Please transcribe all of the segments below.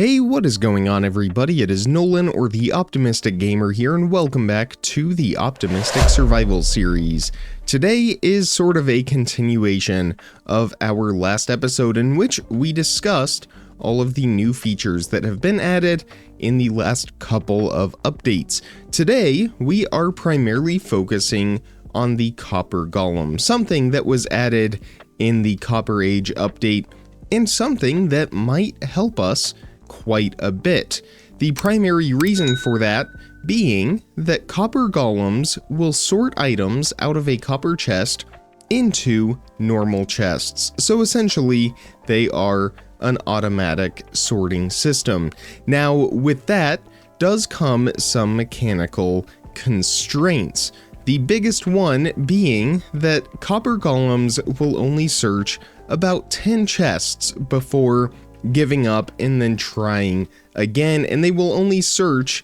Hey, what is going on everybody? It is Nolan, or the Optimistic Gamer here, and welcome back to the Optimistic Survival series. Today is sort of a continuation of our last episode in which we discussed all of the new features that have been added in the last couple of updates. Today, we are primarily focusing on the Copper Golem, something that was added in the Copper Age update, and something that might help us quite a bit. The primary reason for that being that copper golems will sort items out of a copper chest into normal chests. So essentially, they are an automatic sorting system. Now, with that does come some mechanical constraints. The biggest one being that copper golems will only search about 10 chests before giving up and then trying again, and they will only search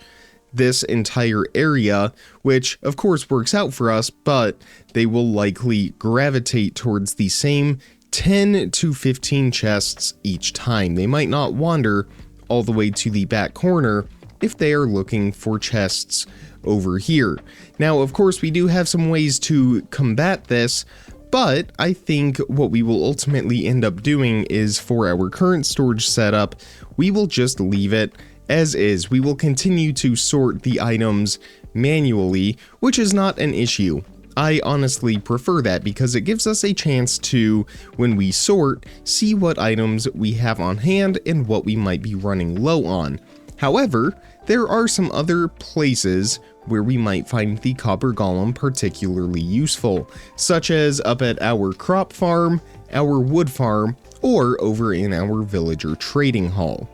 this entire area, which of course works out for us, but they will likely gravitate towards the same 10 to 15 chests each time. They might not wander all the way to the back corner if they are looking for chests over here. Now, of course, we do have some ways to combat this, but I think what we will ultimately end up doing is, for our current storage setup, we will just leave it as is. We will continue to sort the items manually, which is not an issue. I honestly prefer that because it gives us a chance to, when we sort, see what items we have on hand and what we might be running low on. However, there are some other places where we might find the copper golem particularly useful, such as up at our crop farm, our wood farm, or over in our villager trading hall.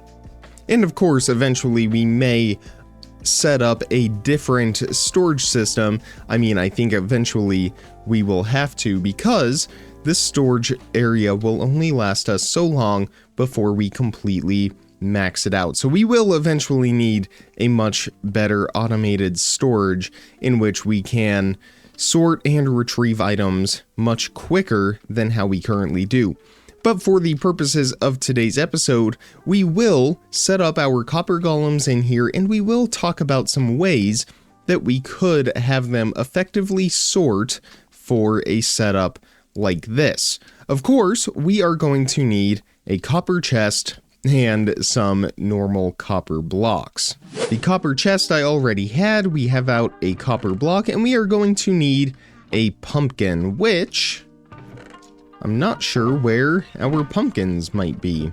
And of course, eventually we may set up a different storage system. I think eventually we will have to, because this storage area will only last us so long before we completely max it out. So we will eventually need a much better automated storage in which we can sort and retrieve items much quicker than how we currently do. But for the purposes of today's episode, we will set up our copper golems in here, and we will talk about some ways that we could have them effectively sort for a setup like this. Of course, we are going to need a copper chest and some normal copper blocks. The copper chest I already had. We have out a copper block, and we are going to need a pumpkin, which I'm not sure where our pumpkins might be.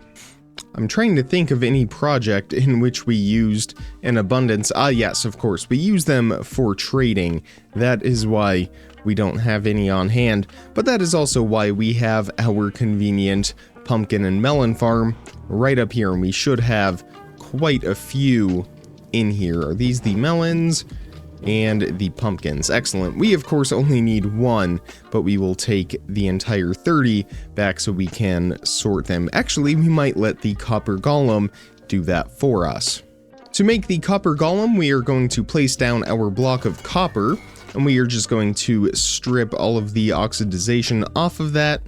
I'm trying to think of any project in which we used an abundance. Yes, of course, we use them for trading. That is why we don't have any on hand, but that is also why we have our convenient pumpkin and melon farm right up here, and we should have quite a few in here. Are these the melons and the pumpkins? Excellent. We of course only need one, but we will take the entire 30 back so we can sort them. Actually, we might let the copper golem do that for us. To make the copper golem, we are going to place down our block of copper, and we are just going to strip all of the oxidization off of that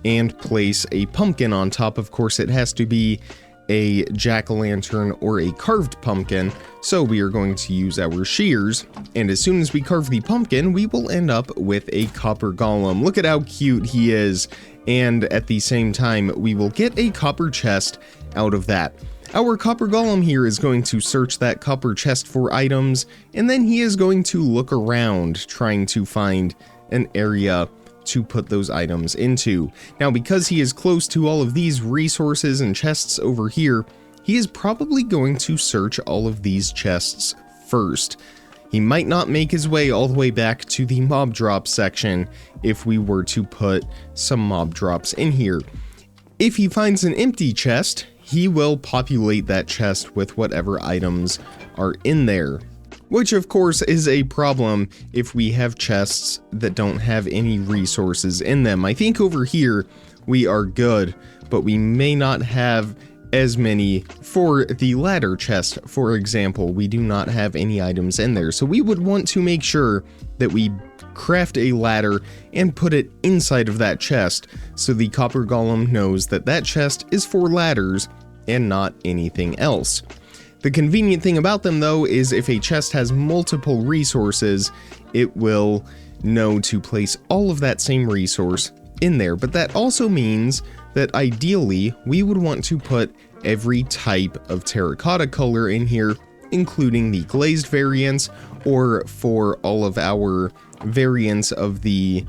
and place a pumpkin on top. Of course, it has to be a jack-o'-lantern or a carved pumpkin, so we are going to use our shears, and as soon as we carve the pumpkin, we will end up with a copper golem. Look at how cute he is, and at the same time, we will get a copper chest out of that. Our copper golem here is going to search that copper chest for items, and then he is going to look around trying to find an area to put those items into. Now, because he is close to all of these resources and chests over here, he is probably going to search all of these chests first. He might not make his way all the way back to the mob drop section if we were to put some mob drops in here. If he finds an empty chest, he will populate that chest with whatever items are in there, which of course is a problem if we have chests that don't have any resources in them. I think over here we are good, but we may not have as many. For the ladder chest, for example, we do not have any items in there, so we would want to make sure that we craft a ladder and put it inside of that chest so the copper golem knows that that chest is for ladders and not anything else. The convenient thing about them though is if a chest has multiple resources, it will know to place all of that same resource in there. But that also means that ideally we would want to put every type of terracotta color in here, including the glazed variants, or for all of our variants of the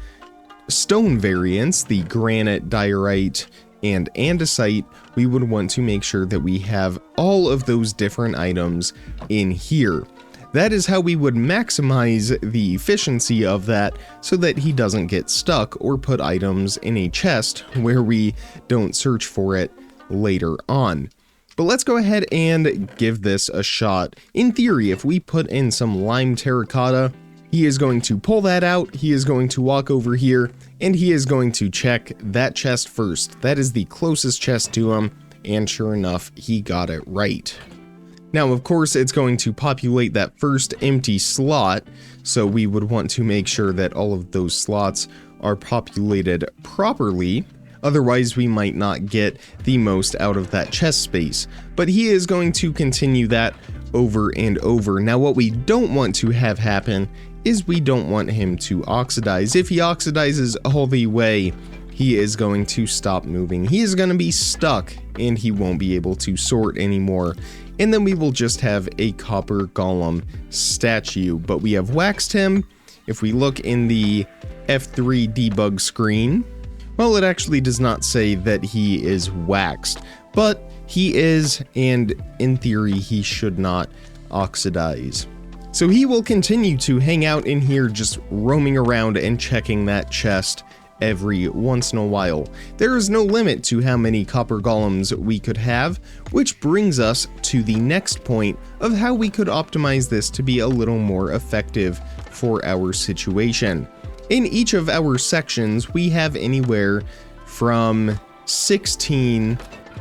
stone variants, the granite, diorite, and andesite, we would want to make sure that we have all of those different items in here. That is how we would maximize the efficiency of that so that he doesn't get stuck or put items in a chest where we don't search for it later on. But let's go ahead and give this a shot. In theory, if we put in some lime terracotta, he is going to pull that out, he is going to walk over here, and he is going to check that chest first. That is the closest chest to him, and sure enough, he got it right. Now, of course, it's going to populate that first empty slot, so we would want to make sure that all of those slots are populated properly. Otherwise, we might not get the most out of that chest space. But he is going to continue that over and over. Now, what we don't want to have happen is we don't want him to oxidize. If he oxidizes all the way, he is going to stop moving. He is going to be stuck and he won't be able to sort anymore. And then we will just have a copper golem statue. But we have waxed him. If we look in the F3 debug screen, well, it actually does not say that he is waxed, but he is, and in theory, he should not oxidize. So he will continue to hang out in here, just roaming around and checking that chest every once in a while. There is no limit to how many copper golems we could have, which brings us to the next point of how we could optimize this to be a little more effective for our situation. In each of our sections, we have anywhere from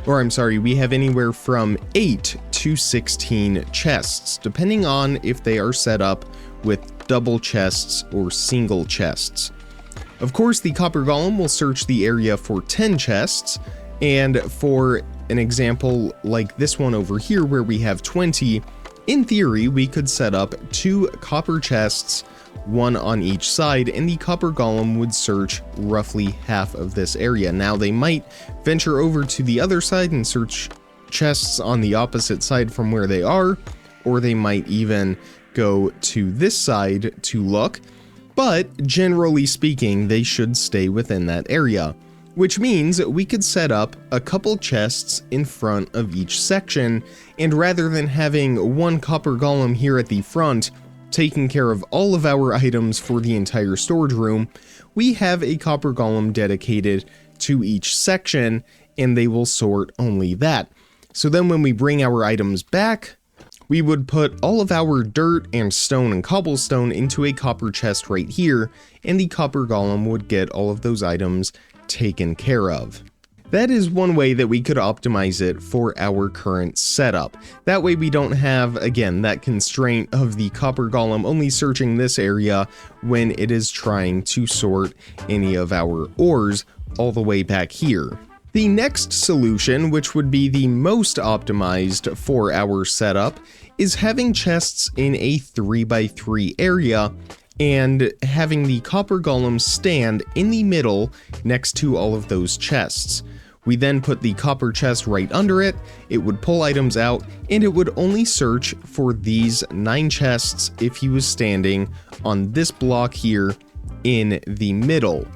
8 to 16 chests, depending on if they are set up with double chests or single chests. Of course, the copper golem will search the area for 10 chests, and for an example like this one over here where we have 20, in theory, we could set up 2 copper chests, one on each side, and the copper golem would search roughly half of this area. Now, they might venture over to the other side and search chests on the opposite side from where they are, or they might even go to this side to look, but generally speaking, they should stay within that area, which means we could set up a couple chests in front of each section, and rather than having one copper golem here at the front taking care of all of our items for the entire storage room, we have a copper golem dedicated to each section, and they will sort only that. So then when we bring our items back, we would put all of our dirt and stone and cobblestone into a copper chest right here, and the copper golem would get all of those items taken care of. That is one way that we could optimize it for our current setup. That way we don't have, again, that constraint of the copper golem only searching this area when it is trying to sort any of our ores all the way back here. The next solution, which would be the most optimized for our setup, is having chests in a 3x3 area and having the copper golem stand in the middle next to all of those chests. We then put the copper chest right under it, it would pull items out, and it would only search for these 9 chests if he was standing on this block here in the middle.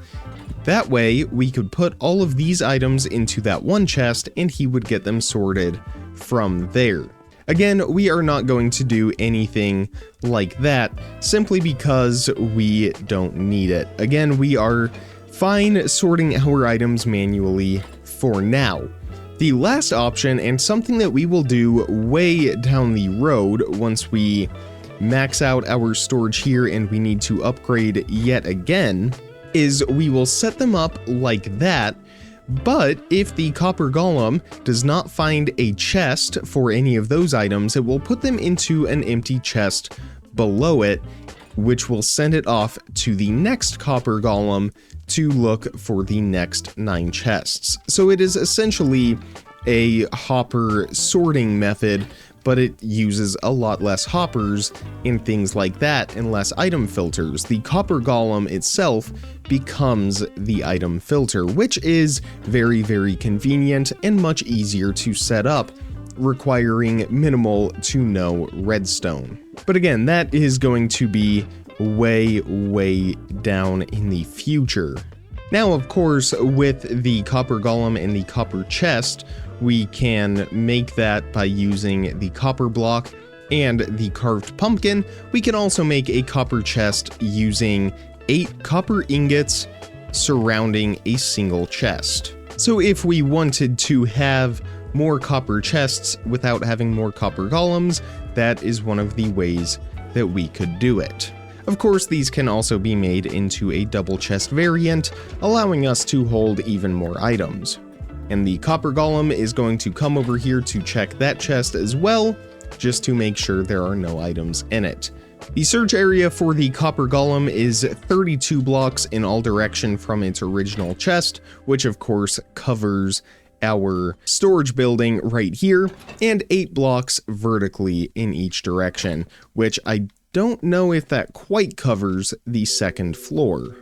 That way, we could put all of these items into that one chest and he would get them sorted from there. Again, we are not going to do anything like that simply because we don't need it. Again, we are fine sorting our items manually for now. The last option, and something that we will do way down the road once we max out our storage here and we need to upgrade yet again, is we will set them up like that, but if the copper golem does not find a chest for any of those items, it will put them into an empty chest below it, which will send it off to the next copper golem to look for the next 9 chests. So it is essentially a hopper sorting method, but it uses a lot less hoppers and things like that and less item filters. The copper golem itself becomes the item filter, which is very, very convenient and much easier to set up, requiring minimal to no redstone. But again, that is going to be way, way down in the future. Now, of course, with the copper golem and the copper chest, we can make that by using the copper block and the carved pumpkin. We can also make a copper chest using 8 copper ingots surrounding a single chest. So if we wanted to have more copper chests without having more copper golems, that is one of the ways that we could do it. Of course, these can also be made into a double chest variant, allowing us to hold even more items. And the copper golem is going to come over here to check that chest as well, just to make sure there are no items in it. The search area for the copper golem is 32 blocks in all direction from its original chest, which of course covers our storage building right here, and 8 blocks vertically in each direction, which I don't know if that quite covers the second floor.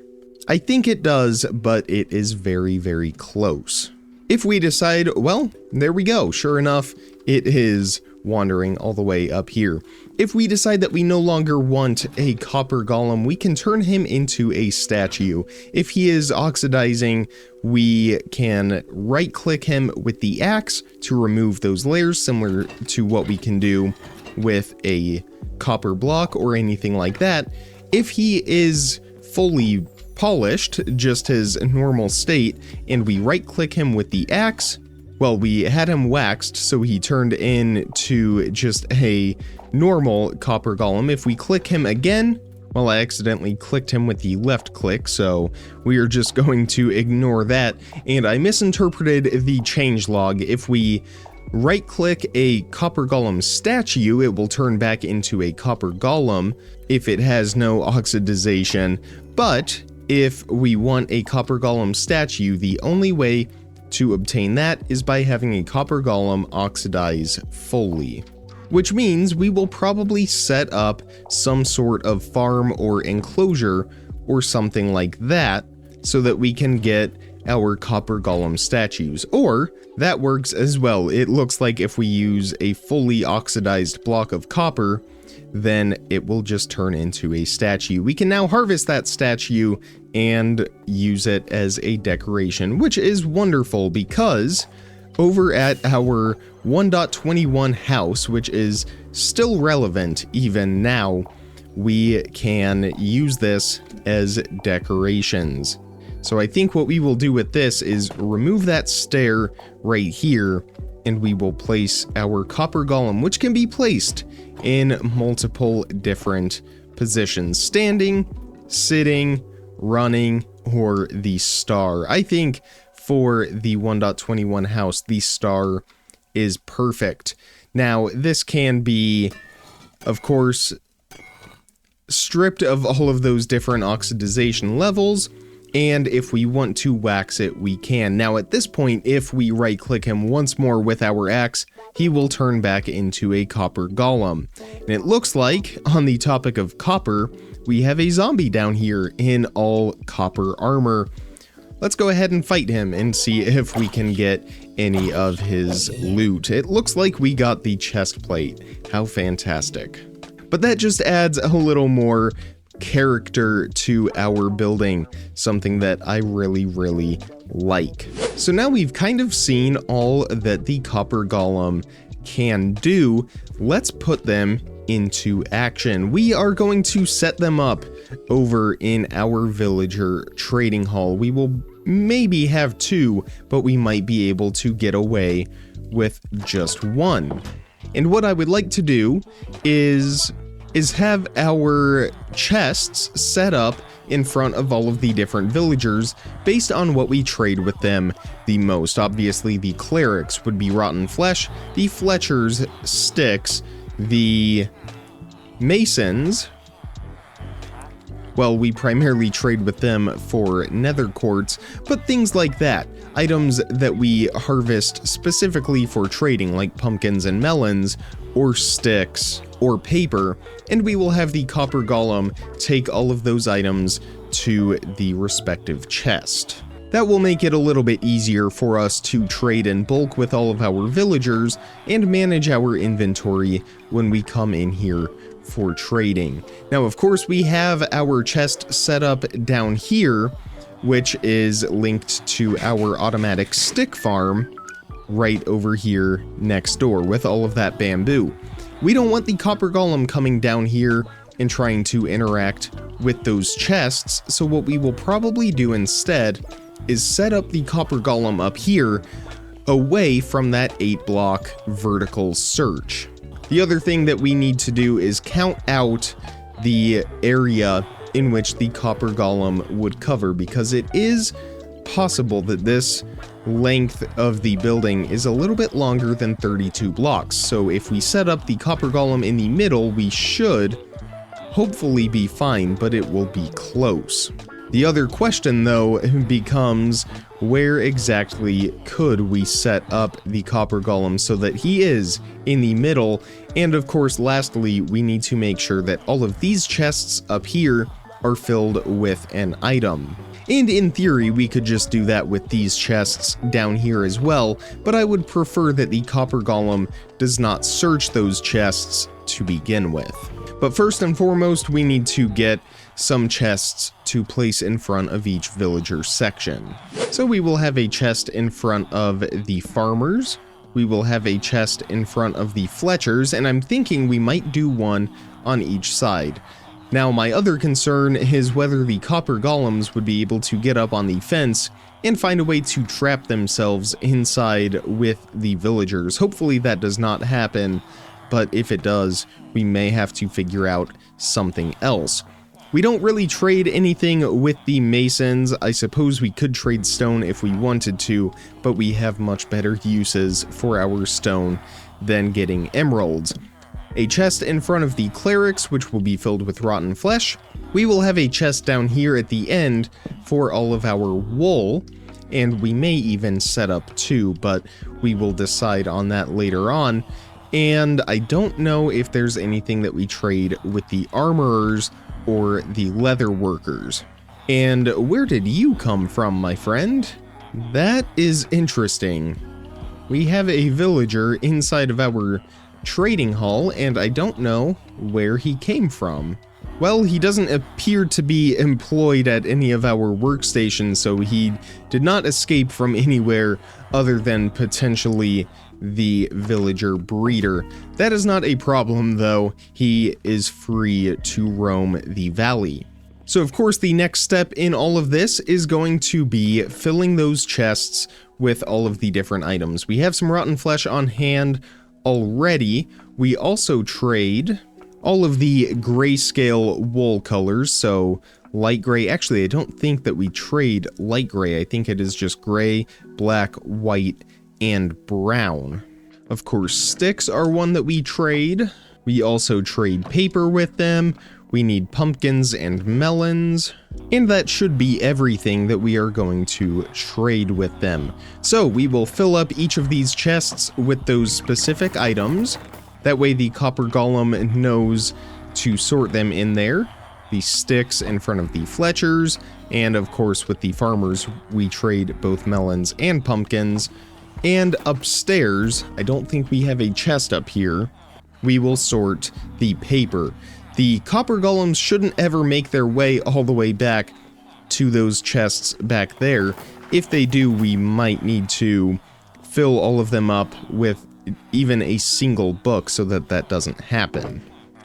I think it does, but it is very, very close. If we decide, well, there we go, sure enough, it is wandering all the way up here. If we decide that we no longer want a copper golem, we can turn him into a statue. If he is oxidizing, we can right-click him with the axe to remove those layers, similar to what we can do with a copper block or anything like that. If he is fully polished, just his normal state, and we right-click him with the axe, well, we had him waxed, so he turned into just a normal copper golem. If we click him again, well, I accidentally clicked him with the left click, so we are just going to ignore that, and I misinterpreted the changelog. If we right-click a copper golem statue, it will turn back into a copper golem if it has no oxidization, but if we want a copper golem statue, the only way to obtain that is by having a copper golem oxidize fully. Which means we will probably set up some sort of farm or enclosure or something like that so that we can get our copper golem statues. Or that works as well. It looks like if we use a fully oxidized block of copper, then it will just turn into a statue. We can now harvest that statue and use it as a decoration, which is wonderful because over at our 1.21 house, which is still relevant even now, we can use this as decorations. So I think what we will do with this is remove that stair right here, and we will place our copper golem, which can be placed in multiple different positions: standing, sitting, running, or the star. I think for the 1.21 house, the star is perfect. Now, this can be, of course, stripped of all of those different oxidization levels, and if we want to wax it, we can. Now, at this point, if we right-click him once more with our axe, he will turn back into a copper golem. And it looks like, on the topic of copper, we have a zombie down here in all copper armor. Let's go ahead and fight him and see if we can get any of his loot. It looks like we got the chest plate. How fantastic. But that just adds a little more character to our building, something that I really, really like. So now we've kind of seen all that the copper golem can do. Let's put them into action. We are going to set them up over in our villager trading hall. We will maybe have 2, but we might be able to get away with just 1. And what I would like to do is have our chests set up in front of all of the different villagers based on what we trade with them the most. Obviously, the clerics would be rotten flesh, the Fletchers sticks, the masons Well, we primarily trade with them for nether quartz, but things like that. Items that we harvest specifically for trading, like pumpkins and melons, or sticks, or paper, and we will have the copper golem take all of those items to the respective chest. That will make it a little bit easier for us to trade in bulk with all of our villagers and manage our inventory when we come in here for trading. Now, of course, we have our chest set up down here, which is linked to our automatic stick farm right over here next door with all of that bamboo. We don't want the copper golem coming down here and trying to interact with those chests, so what we will probably do instead is set up the copper golem up here away from that 8-block vertical search. The other thing that we need to do is count out the area in which the copper golem would cover, because it is possible that this length of the building is a little bit longer than 32 blocks. So if we set up the copper golem in the middle, we should hopefully be fine, but it will be close. The other question, though, becomes where exactly could we set up the copper golem so that he is in the middle? And of course, lastly, we need to make sure that all of these chests up here are filled with an item. And in theory, we could just do that with these chests down here as well, but I would prefer that the copper golem does not search those chests to begin with. But first and foremost, we need to get some chests to place in front of each villager section. So we will have a chest in front of the farmers, we will have a chest in front of the Fletchers, and I'm thinking we might do one on each side. Now, my other concern is whether the copper golems would be able to get up on the fence and find a way to trap themselves inside with the villagers. Hopefully that does not happen, but if it does, we may have to figure out something else. We don't really trade anything with the masons. I suppose we could trade stone if we wanted to, but we have much better uses for our stone than getting emeralds. A chest in front of the clerics, which will be filled with rotten flesh. We will have a chest down here at the end for all of our wool, and we may even set up two, but we will decide on that later on. And I don't know if there's anything that we trade with the armorers or the leather workers. And where did you come from, my friend? That is interesting. We have a villager inside of our trading hall, and I don't know where he came from. Well, he doesn't appear to be employed at any of our workstations, so he did not escape from anywhere other than potentially the villager breeder. That is not a problem, though. He is free to roam the valley. So of course the next step in all of this is going to be filling those chests with all of the different items. We have some rotten flesh on hand already. We also trade all of the grayscale wool colors, so light gray. Actually, I don't think that we trade light gray. I think it is just gray, black, white, and brown. Of course, sticks are one that we trade. We also trade paper with them. We need pumpkins and melons. And that should be everything that we are going to trade with them. So we will fill up each of these chests with those specific items. That way the copper golem knows to sort them in there. The sticks in front of the Fletchers. And of course with the farmers, we trade both melons and pumpkins. And upstairs, I don't think we have a chest up here, we will sort the paper. The copper golems shouldn't ever make their way all the way back to those chests back there. If they do, we might need to fill all of them up with even a single book so that that doesn't happen.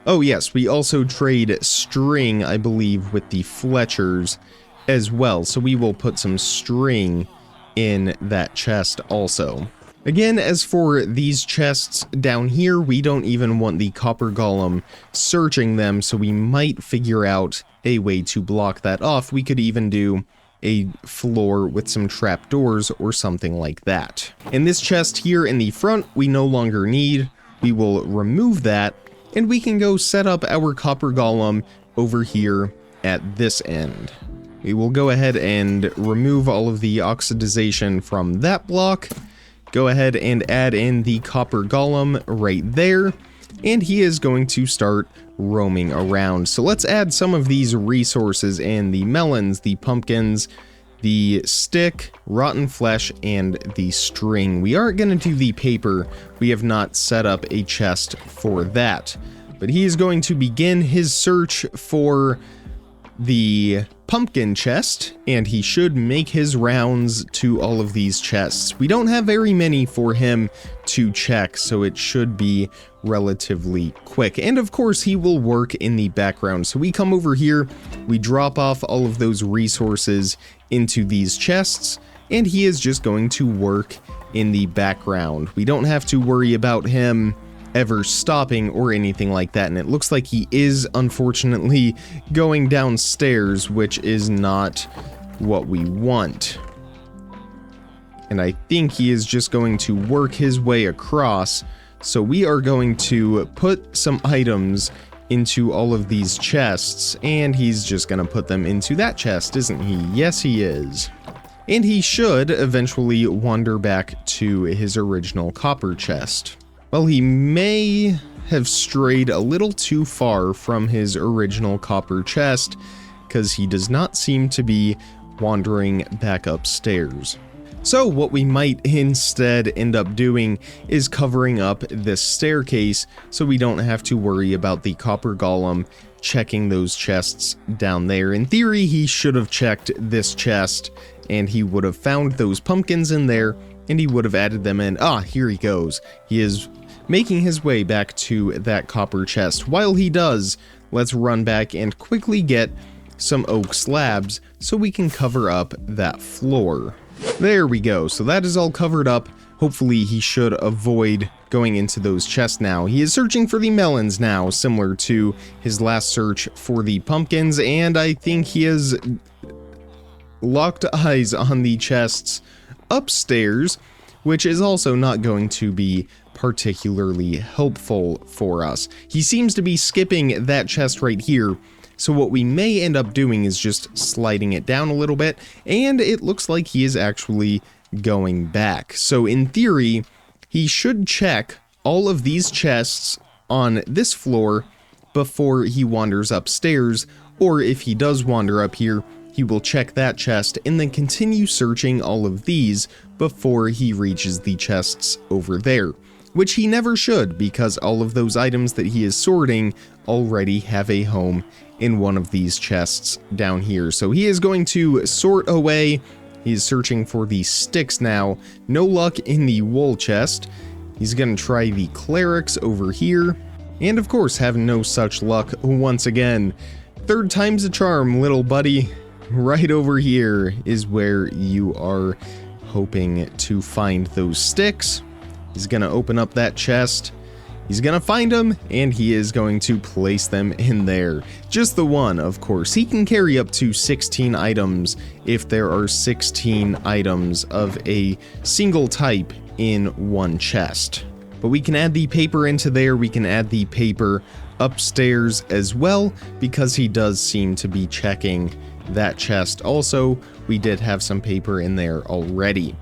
Oh yes, we also trade string, I believe, with the Fletchers as well. So we will put some string in that chest also. Again, as for these chests down here, we don't even want the copper golem searching them, so we might figure out a way to block that off. We could even do a floor with some trapdoors or something like that. And this chest here in the front, we no longer need. We will remove that, and we can go set up our copper golem over here at this end. We will go ahead and remove all of the oxidization from that block. Go ahead and add in the copper golem right there. And he is going to start roaming around. So let's add some of these resources in: the melons, the pumpkins, the stick, rotten flesh, and the string. We aren't going to do the paper. We have not set up a chest for that. But he is going to begin his search for the pumpkin chest, and he should make his rounds to all of these chests. We don't have very many for him to check, so it should be relatively quick. And of course, he will work in the background. So we come over here, we drop off all of those resources into these chests, and he is just going to work in the background. We don't have to worry about him ever stopping or anything like that. And it looks like he is unfortunately going downstairs, which is not what we want. And I think he is just going to work his way across. So we are going to put some items into all of these chests, and he's just going to put them into that chest, isn't he? Yes, he is. And he should eventually wander back to his original copper chest. Well, he may have strayed a little too far from his original copper chest, because he does not seem to be wandering back upstairs. So what we might instead end up doing is covering up this staircase so we don't have to worry about the copper golem checking those chests down there. In theory, he should have checked this chest, and he would have found those pumpkins in there, and he would have added them in. Ah, here he goes. He is making his way back to that copper chest. While he does, let's run back and quickly get some oak slabs so we can cover up that floor. There we go. So that is all covered up. Hopefully he should avoid going into those chests now. He is searching for the melons now, similar to his last search for the pumpkins, and I think he has locked eyes on the chests upstairs, which is also not going to be particularly helpful for us. He seems to be skipping that chest right here, so what we may end up doing is just sliding it down a little bit, and it looks like he is actually going back. So in theory, he should check all of these chests on this floor before he wanders upstairs, or if he does wander up here, he will check that chest and then continue searching all of these before he reaches the chests over there, which he never should, because all of those items that he is sorting already have a home in one of these chests down here. So he is going to sort away. He's searching for the sticks now. No luck in the wool chest. He's going to try the clerics over here, and of course have no such luck once again. Third time's a charm, little buddy. Right over here is where you are hoping to find those sticks. He's going to open up that chest. He's going to find them, and he is going to place them in there. Just the one, of course. He can carry up to 16 items if there are 16 items of a single type in one chest. But we can add the paper into there. We can add the paper upstairs as well, because he does seem to be checking that chest. Also, we did have some paper in there already.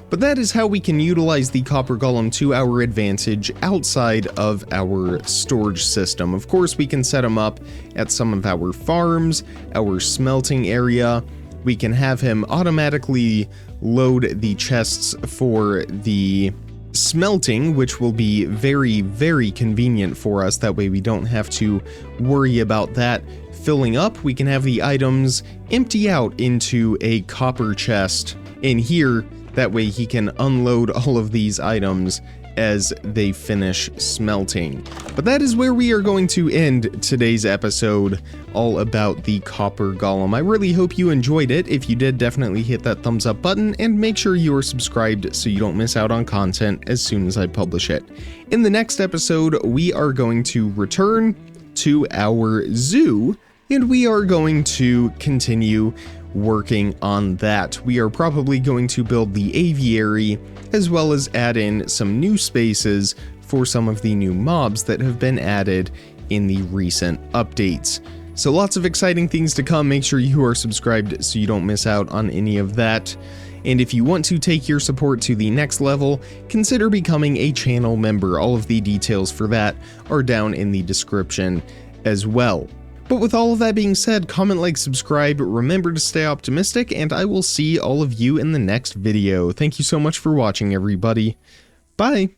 But that is how we can utilize the copper golem to our advantage outside of our storage system. Of course, we can set him up at some of our farms, our smelting area. We can have him automatically load the chests for the smelting, which will be very, very convenient for us. That way we don't have to worry about that filling up. We can have the items empty out into a copper chest in here. That way he can unload all of these items as they finish smelting. But that is where we are going to end today's episode, all about the copper golem. I really hope you enjoyed it. If you did, definitely hit that thumbs up button and make sure you are subscribed so you don't miss out on content as soon as I publish it. In the next episode, we are going to return to our zoo, and we are going to continue working on that. We are probably going to build the aviary, as well as add in some new spaces for some of the new mobs that have been added in the recent updates. So lots of exciting things to come. Make sure you are subscribed so you don't miss out on any of that. And if you want to take your support to the next level, consider becoming a channel member. All of the details for that are down in the description as well. But with all of that being said, comment, like, subscribe, remember to stay optimistic, and I will see all of you in the next video. Thank you so much for watching, everybody. Bye!